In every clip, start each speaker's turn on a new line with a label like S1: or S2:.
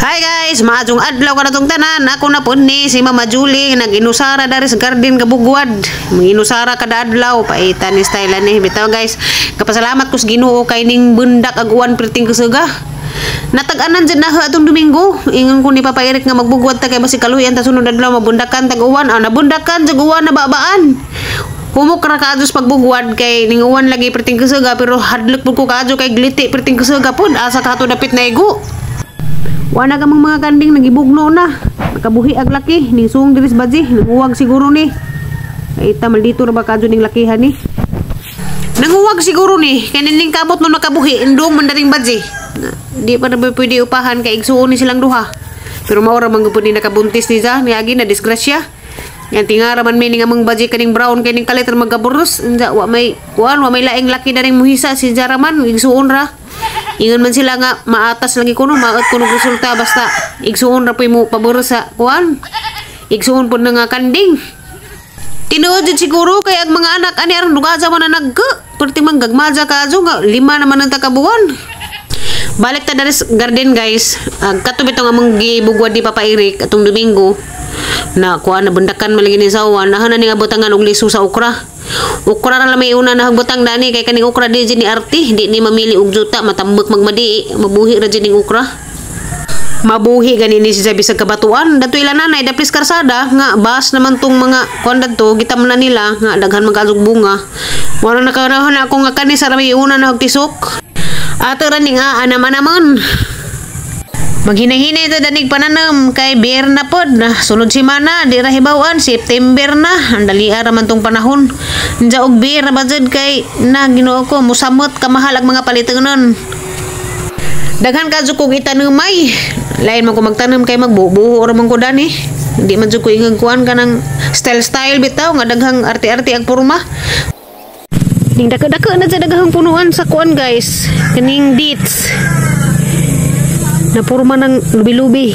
S1: Hi guys, maadtong adlaw ka na tong tanan. Ako na po ni si Mama Julie nag-inusara dari sa garden kabugwad. Manginusara kada adlaw paita ni style ni. Bitaw guys, kapasalamat ko sa Ginoo kay ning bundak ag uwan perting kusuga. Natag-anan jud na atong Domingo. Ingon ko ni Papa Eric nga magbugwad ta kay basi kaluyan ta sunod adlaw mabundakan tag uwan. Nabundakan jud uwan na babaan. Humok ra kaadus pagbugwad kay ning uwan lagi perting kusuga pero hadlok pud ko kaadyo kay gliti perting kusuga pud asa ka to dapit na igo. Wana ka mga kanding nagibugno na. Nakabuhi ag laki ning suong diris baji, nanguwag siguro ni. Kay ita maldito ra ba kadyo ning lakihan ni. Nanguwag siguro ni kay ning kamot no nakabuhi indong mandaring baji. Di pa na pwede upahan kay igsuon ni silang duha. Pero mao ra man gud ni nakabuntis ni za niagi na disgrasya. Yan tingara man may ning among baji kaning brown kay ning kalit magaburus. Unja wa may laing laki na ring muhisa si Jaraman igsuon ra. Ingon man sila nga maatas lagi kuno maot kuno resulta basta igsuon ra poy mo pabor sa kuan. Igsuon pud nga kanding. Tinuod jud siguro kay ang mga anak ani aron dugaza man na nagka. Perti man gagmaja kaadyo nga 5 naman ang takabuan. Balik ta dari garden guys. Katubit tong among gibugwad di Papa Eric atong Domingo. Na kuan na bundakan malagi ni sawan nahan ni abutangan og liso sa okra. Ukra ra lamay una na hagbutang dani kay kaning ukra di ni arti di ni mamili og juta matambek magmadi mabuhi ra ning ukra. Mabuhi gani ni siya bisag kabatuan dato ila nanay daplis karsada nga bas naman tong mga kon dadto gitam na nila nga daghan magkazog bunga. Wala nakarahon ako nga kani sa ramay una na og tisok. Ato ra ning naman. Maghinay-hinay ito danig pananam kay beer na pod na sunod simana di ra hibawan September na ang dalia ra man tong panahon nja og beer ra budget kay na Ginoo ko musamot ka mahal ang mga palitonon daghan ka jud kog itanumay lain man ko magtanom kay magbubuho ra man ko dani hindi man jud ko ingag kuan kanang style bitaw nga daghang arte-arte ang porma ning daka-daka na sa daghang punuan sa kuan guys kaning dates na porma ng lubi-lubi.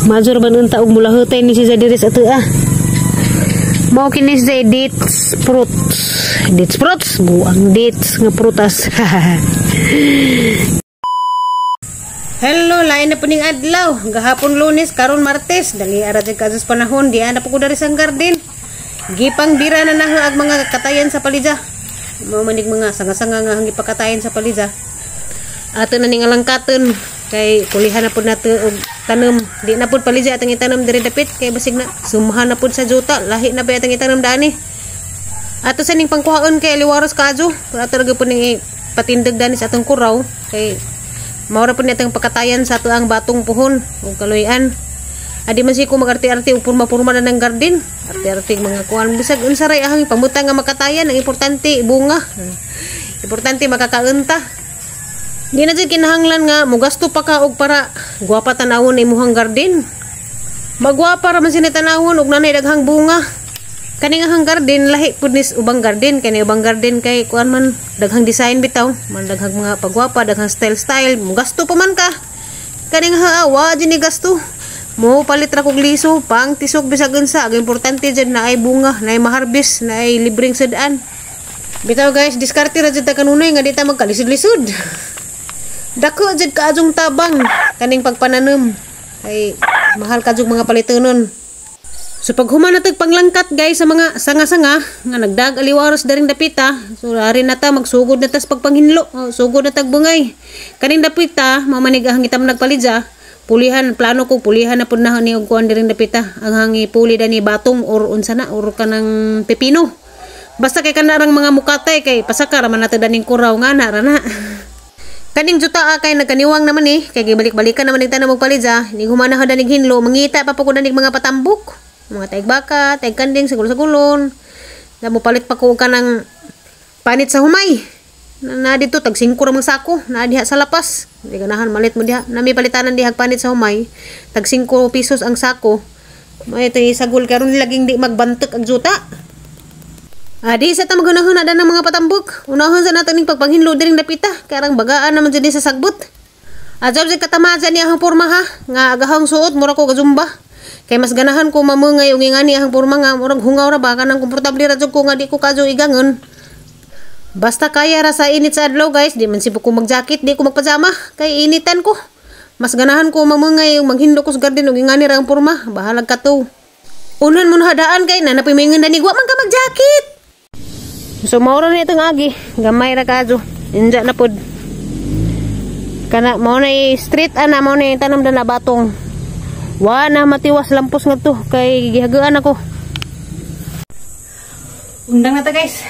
S1: Major man unta og mula hutay ni si Zadiris ato Mao kini si dates fruits. Dates fruits buang dates nga prutas. Hello, lain na po ning adlaw. Gahapon Lunes karon Martes, dali ara jud kasus panahon di ana po ko dari sang garden. Gipang bira na naha ag mga katayan sa palija. Mao manig mga sanga-sanga nga hangi pakatayan sa palija. Ato na ning alangkaton kay kulihan na pud nato og tanom di na pud palija atong itanom diri dapit kay basig na sumahan na pud sa juta lahi na ba atong itanom dani ato sa ning pangkuhaon kay liwaros kaadyo ato ra gyud ning patindag dani sa atong kuraw kay mao ra pud natong pakatayan sa ato ang batong puhon ug kaluyan adi man si ko magarte-arte og purma-purma na ng garden arte-arte mga kuan bisag unsa ray ahang pamutang nga makatayan ang importante bunga importante makakaunta. Di na dyan kinahanglan nga, mugasto pa ka og para guwapa tanawon na imuhang garden. Magwapa raman sinitanawon og nanay daghang bunga. Kani nga hang garden, lahi pud nis ubang garden. Kani ubang garden kay kuan man, daghang design bitaw. Man daghang mga pagwapa, daghang style. Mugasto pa man ka. Kani nga awa, dyan ni gasto. Mo palit ra kog liso, pang tisok bisag unsa. Ang importante dyan na ay bunga, na ay maharbis, na ay libreng sedaan. Bitaw guys, diskarte ra dyan ta kanunay nga di ta magkalisod-lisod. Dako jud kaadjong tabang kaning pagpananom kay mahal kaadjong mga palitonon. So paghuman natag panglangkat guys sa mga sanga-sanga nga nagdag aliwaros daring dapita, so ari na ta magsugod na tas pagpanghinlo, sugod na tag bungay. Kaning dapita mamanig ang itam nagpalidja, pulihan plano ko pulihan na pud na ni og kuan daring dapita. Ang hangi puli dani batong or unsa na or kanang pepino. Basta kay kanarang mga mukatay kay pasaka ra man nato daning kuraw nga na ra na. Kaning juta kay nagkaniwang naman kay gibalik-balikan naman ning tanom og palidja ning humana ha danig hinlo mangita pa pud danig mga patambok mga taigbaka taigkanding sagulon damo palit pa ko kanang panit sa humay na dito tag 5 ra mang sako na diha sa lapas di ganahan malit mo diha nami palitanan diha panit sa humay tag 5 pesos ang sako may ito isagol karon laging di magbantek ang juta. Adi sa tamagunahon na ng mga patambok. Unahon sa natin ng pagpanghinlo diring dapita. Karang bagaan naman dyan sa sagbot. Adjab sa katama dyan niyahang porma ha. Nga agahang suot, mura ko gazumba. Kay mas ganahan ko mamungay yung ingani ahang porma nga. Murang hungaw ra ba. Kanang komportable ra ko nga di ko kajo igangon. Basta kaya ra sa init sa adlaw guys. Di man sipo ko magjakit. Di ko magpajama. Kay initan ko. Mas ganahan ko mamangay maghindo ko sa garden ug ingani ra ang porma, bahalag ka to. Unan mo hadaan kay na napimingon dani wa man ka mag-jacket. So mao ra ni itong agi, gamay ra kadto. Inja na pod. Kana mao na street ana mao na tanam na batong. Wa na matiwas lampos ngadto kay gihagaan ako. Undang na ta guys.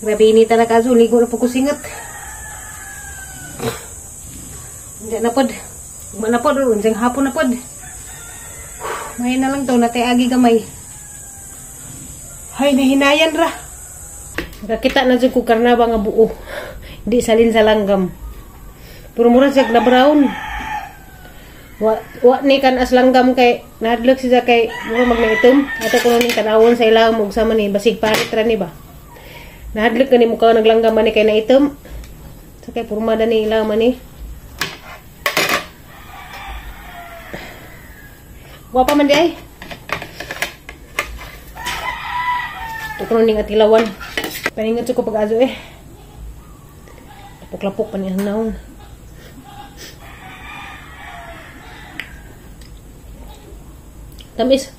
S1: Grabe inita na kadto, ligo na po ko singot. Hindi na pod. Mana pod unjang hapon na pod. May na lang to natay agi gamay. Hay nahinayan ra. Nakita na jud ko karnaba nga buo. Di salin sa langgam. Puro mura siya na brown. Wa ni kan as langgam kay nahadlok siya kay mura magnaitom. Ato kuno ning kanawon sa ilang ug sama ni basig parit ra ni ba. Nahadlok kani muka naglanggam man ni kay naitom. Sa kay purma ni ilang man ni. Wa pa man di ay. Ito kuno ning atilawan. Paningat ko pag-azo eh. Lapok-lapok pa niya naon. Tamis.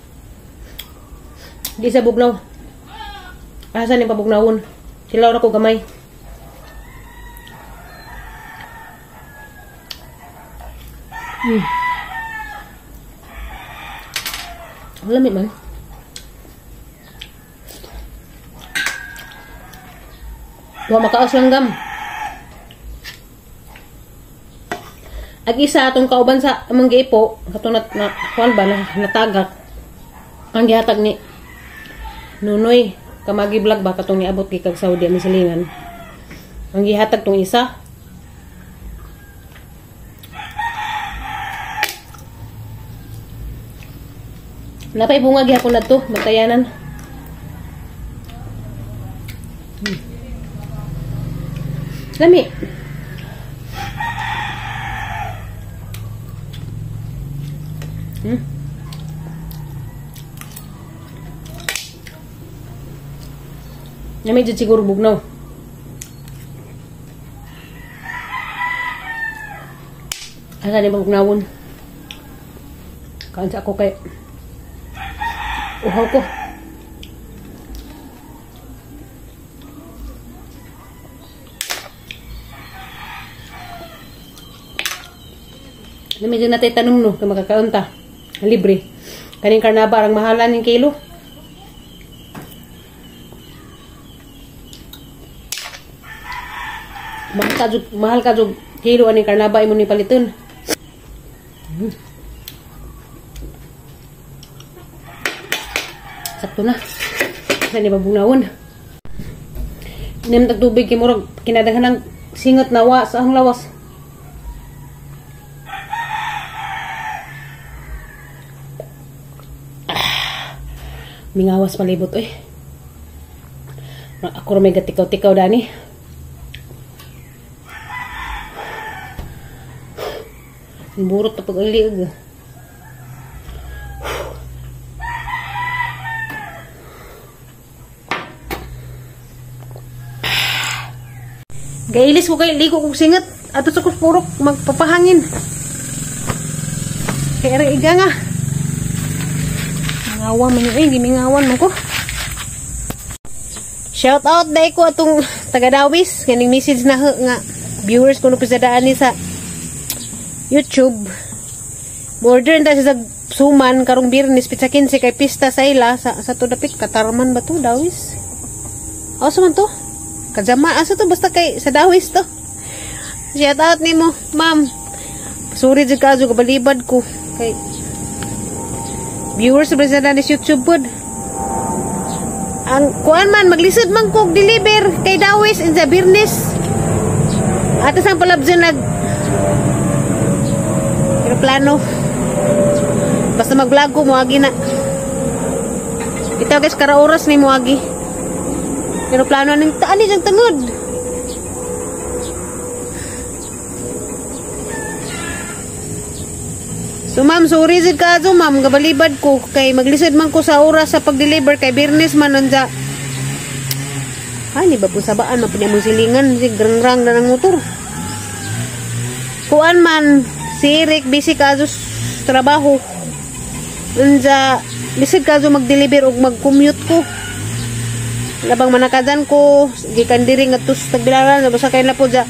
S1: Di sa bugnaw. Asa ni pabugnawon. Silaw na ko gamay. Lamig man. Wa makaos langgam. Ag isa atong kauban sa among giipo, katong na kuan ba na natagak. Ang gihatag ni Nunoy kamagi vlog ba katong niabot kay kag Saudi ang silingan. Ang gihatag tong isa. Napay bunga gihapon nadto, matayanan. Lami. Lami jud siguro bugnaw. Asa ni bugnawon? Kansa ako kay uhaw ko. Medyo natay tanong no, kung makakaon ta. Libre. Kaning karnaba, ang mahalan ng kilo. Mahal ka jud kilo aning karnaba imo ni paliton. Sakto na. Sa ni babunawon. Inem tag tubig kay murag kinadaghan ng singot nawa sa ang lawas. Mingawas palibot eh. Ako may gatikaw-tikaw dani. Burot na pag-aliig. Gailis ko kay ligo kong singat. Ato sa kuspurok magpapahangin. Kaya iga nga. Mangawa man yun. Gimingawan man ko. Shout out day ko atong taga-Dawis. Kaning message na nga viewers ko nupisadaan ni sa YouTube. Border na sa suman karong Birnis pizza 15 kay pista sa ila sa to dapit Katarman ba to Dawis? Asa man to? Kajama asa to basta kay sa Dawis to. Shout out nimo, ma'am. Sorry jud ka balibad ko kay viewers sa ni YouTube pod. Ang kuan man maglisod man kog deliver kay Dawis in sa Birnis. Ato sang palabjon nag plano. Basta mag-vlog ko moagi na. Ito guys kara oras ni moagi. Pero plano ning taani jang tangod. So ma'am, sorry jud ka so ma'am, gabalibad ko kay maglisod man ko sa oras sa pag-deliver kay Birnis man nanja. Ay, ni ba po sabaan mapuni mo silingan si grang-grang na ng motor. Kuan man Si Eric busy kaso trabaho. Unsa lisod kaso mag-deliver og mag-commute ko. Labang manakadan ko gikan diri ngadto sa Tagbilaran sa kay na po ja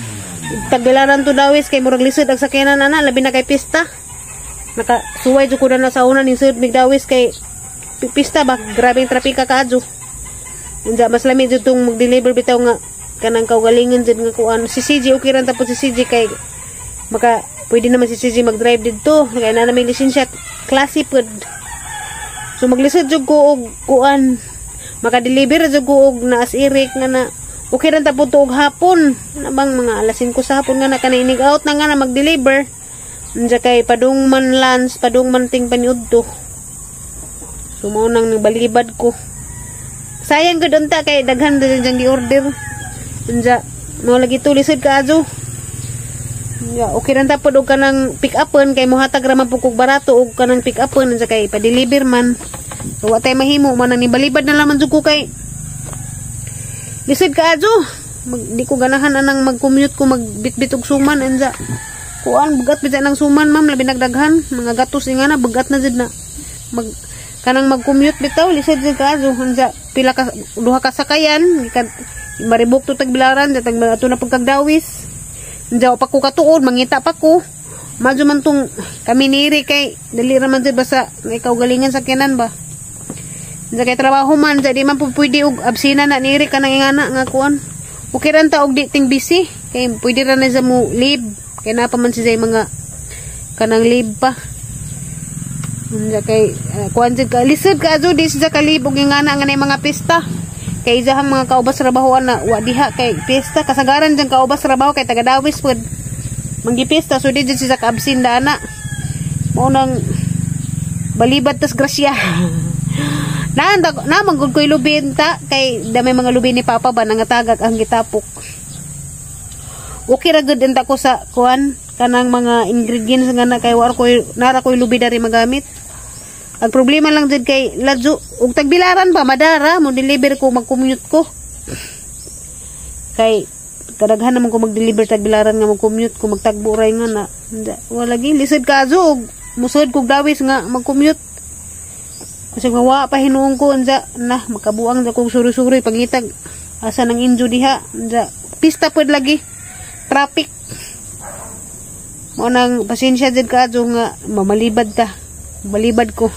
S1: Tagbilaran to dawis kay murag lisod ang sakyanan ana labi na kay pista. Nakasuway jud ko na sa una ning sud mig dawis kay pista ba grabeng trapika kaadto. Unsa mas lami jud tong mag-deliver bitaw nga kanang kaugalingon jud nga kuan si CJ okay ra tapos si CJ kay maka pwede naman si CJ mag-drive dito kay na may lisensya klase pod. So maglisod jud ko og kuan maka-deliver jud ko og na as Eric nga na okay ra ta po og hapon nabang mga alas 5 sa hapon nga na kaninig out na nga na mag-deliver unsa kay padungman lunch padungman ting paniudto. So mao nang balibad ko sayang gud unta kay daghan din jang gi-order unsa mo lagi to lisod kaadto. Ya, okay ra ta pod og kanang pick upon kay mohatag ra man pug barato og kanang pick upon unsa kay pa-deliver man. So wa tay mahimo man ni balibad na laman jud ko kay lisod kaadto. Di ko ganahan anang mag-commute ko magbitbit og suman unsa. Kuan bugat bita nang suman ma'am labi nagdaghan mga gatos ingana bugat na jud na. Kanang mag-commute bitaw lisod jud kaadto unsa pila ka duha ka sakayan gikan maribok to Tagbilaran datag ato na pagkagdawis. Unsa pa ko katuod mangita pa ko. Madyo man tong kami niri kay dali ra man jud basta ikaw galingan sa kenan ba. Unsa kay trabaho man sa di man pwede og absina na niri kanang ingana nga kuan. Okay ra ta og di ting busy kay pwede ra na sa mo leave kay na pa man si mga kanang leave pa. Unsa kay kuan jud ka lisod ka jud di sa kalib og ingana nga nay mga pista. Kay izahang mga kaubas trabahoan na wa diha kay pista kasagaran jang kaubas trabaho kay taga dawis pod manggipista so di jud sa kaabsin dana mo nang balibad tas grasya na manggod koy lubin ta kay damay mga lubin ni papa ba nangatagak ang gitapok. Okay ra gud enta ko sa kuan kanang mga ingredients nga na kay war koy nara koy lubi dari magamit. Ang problema lang jud kay ladyo ug Tagbilaran pa madara mo deliver ko mag-commute ko. Kay kadaghan naman ko mag-deliver Tagbilaran nga mag-commute ko magtagbo ray nga na. Wala gi lisod kaadto og musod kog dawis nga mag-commute. Kasi mawa pa hinuon ko unsa na makabuang sa kog suri-suri pangitag asa nang injo diha unsa pista pod lagi traffic. Mo nang pasensya jud kaadto nga mamalibad ta. Balibad ko.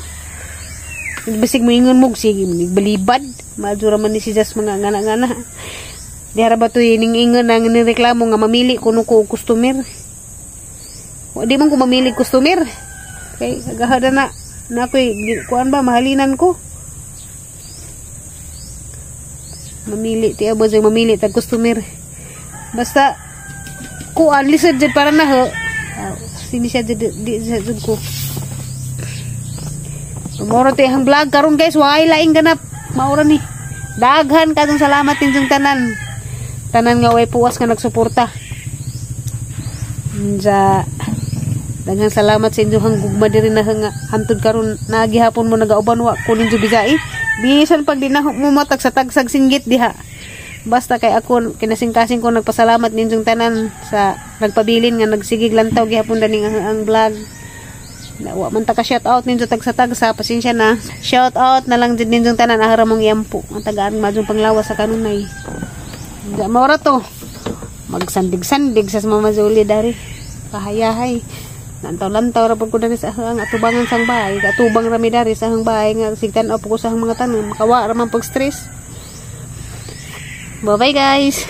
S1: Bisig mo ingon mo sige balibad madura man ni si Jas mga ngana-ngana diara ba to ining ingon nang nireklamo nga mamili kuno ko customer wa di man ko mamili customer kay agahada na koy kuan ba mahalinan ko mamili ti abo jay mamili tag customer basta kuan lisod jud para na ho sini siya jud ko. Moro te ang vlog karon guys way laing ganap maura ni daghan kadtong salamat ninyong tanan nga way puwas nga nagsuporta sa daghan salamat sa inyong gugma diri na nga hantod karon nagihapon mo nagauban wa kunin jud bijai bisan pag di na mo matag sa tagsag singgit diha basta kay ako kinasing-kasing ko nagpasalamat ninyong tanan sa nagpabilin nga nagsigig lantaw gihapon daning ang vlog. Wa man ta ka shout out ninyo tag sa pasensya na shout out na lang din ninyong tanan ahara mong yampo ang tagaan madjong panglawas sa kanunay da maura to magsandig-sandig sa Mama Jolie dari kahayahay lantaw-lantaw ra pud ko dari sa ang atubangan sang bahay atubang rami dari sa hang bahay nga sigtan op ko sa hang mga tanan makawa ra man pag stress. Bye bye guys.